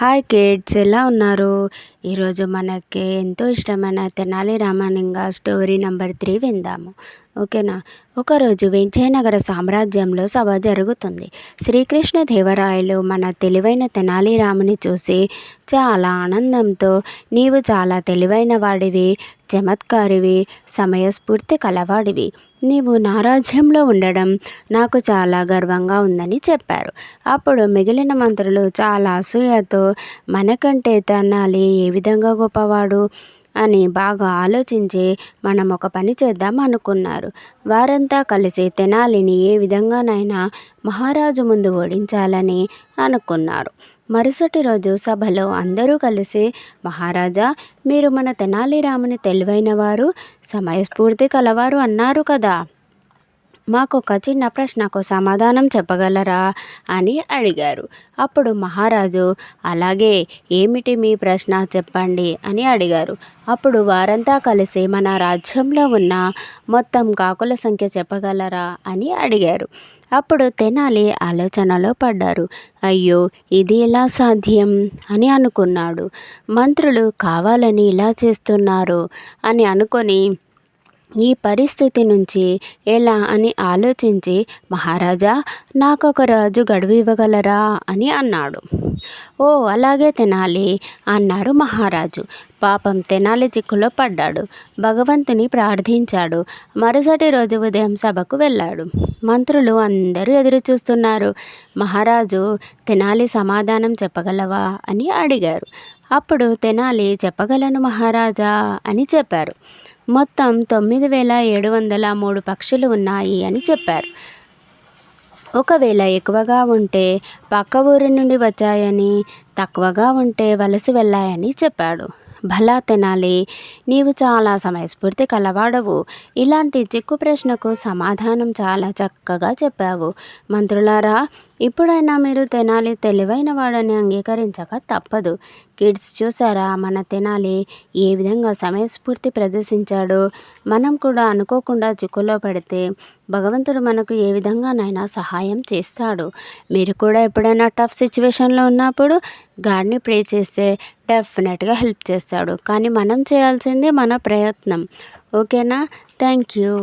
Hi kids, ఎలా ఉన్నారు? ఈరోజు మనకి ఎంతో ఇష్టమైన తెనాలి రామలింగ స్టోరీ నెంబర్ 3 విందాము. ఓకేనా? ఒకరోజు విజయనగర సామ్రాజ్యంలో సభ జరుగుతుంది. శ్రీకృష్ణదేవరాయలు మన తెలివైన తెనాలి రాముని చూసి చాలా ఆనందంతో, నీవు చాలా తెలివైన వాడివి, చమత్కారివి, సమయస్ఫూర్తి కలవాడివి. నీవు నా రాజ్యంలో ఉండడం నాకు చాలా గర్వంగా ఉందని చెప్పారు. అప్పుడు మిగిలిన మంత్రులు చాలా అసూయతో, మనకంటే తెనాలి ఏ విధంగా గొప్పవాడు అని బాగా ఆలోచించి మనం ఒక పని చేద్దాం అనుకున్నారు. వారంతా కలిసి తెనాలిని ఏ విధంగానైనా మహారాజు ముందు ఓడించాలని అనుకున్నారు. మరుసటి రోజు సభలో అందరూ కలిసి, మహారాజా, మీరు మన తెనాలి రాముని తెలివైనవారు, సమయస్ఫూర్తి కలవారు అన్నారు కదా, మాకు ఒక చిన్న ప్రశ్నకు సమాధానం చెప్పగలరా అని అడిగారు. అప్పుడు మహారాజు, అలాగే, ఏమిటి మీ ప్రశ్న, చెప్పండి అని అడిగారు. అప్పుడు వారంతా కలిసి, మన రాజ్యంలో ఉన్న మొత్తం కాకుల సంఖ్య చెప్పగలరా అని అడిగారు. అప్పుడు తెనాలి ఆలోచనలో పడ్డారు. అయ్యో, ఇది ఎలా సాధ్యం అని అనుకున్నాడు. మంత్రులు కావాలని ఇలా చేస్తున్నారు అని అనుకొని ఈ పరిస్థితి నుంచి ఎలా అని ఆలోచించి, మహారాజా, నాకొక రాజు గడువు ఇవ్వగలరా అని అన్నాడు. ఓ, అలాగే తెనాలి అన్నారు మహారాజు. పాపం తెనాలి చిక్కులో పడ్డాడు. భగవంతుని ప్రార్థించాడు. మరుసటి రోజు ఉదయం సభకు వెళ్ళాడు. మంత్రులు అందరూ ఎదురు చూస్తున్నారు. మహారాజు, తెనాలి సమాధానం చెప్పగలవా అని అడిగారు. అప్పుడు తెనాలి, చెప్పగలను మహారాజా అని చెప్పారు. మొత్తం 9703 పక్షులు ఉన్నాయి అని చెప్పారు. ఒకవేళ ఎక్కువగా ఉంటే పక్క ఊరి నుండి వచ్చాయని, తక్కువగా ఉంటే వలస వెళ్ళాయని చెప్పాడు. భలా తెనాలి, నీవు చాలా సమయస్ఫూర్తి కలవాడవు. ఇలాంటి చిక్కు ప్రశ్నకు సమాధానం చాలా చక్కగా చెప్పావు. మంత్రులారా, ఇప్పుడైనా మీరు తెనాలి తెలివైన వాడని అంగీకరించక తప్పదు. కిడ్స్, చూసారా మన తెనాలి ఏ విధంగా సమయస్ఫూర్తి ప్రదర్శించాడో? మనం కూడా అనుకోకుండా చిక్కులో పడితే భగవంతుడు మనకు ఏ విధంగానైనా సహాయం చేస్తాడు. మీరు కూడా ఎప్పుడైనా టఫ్ సిచ్యువేషన్లో ఉన్నప్పుడు గాడ్ని ప్రే చేస్తే డెఫినెట్గా హెల్ప్ చేస్తాడు. కానీ మనం చేయాల్సింది మన ప్రయత్నం. ఓకేనా? Thank you.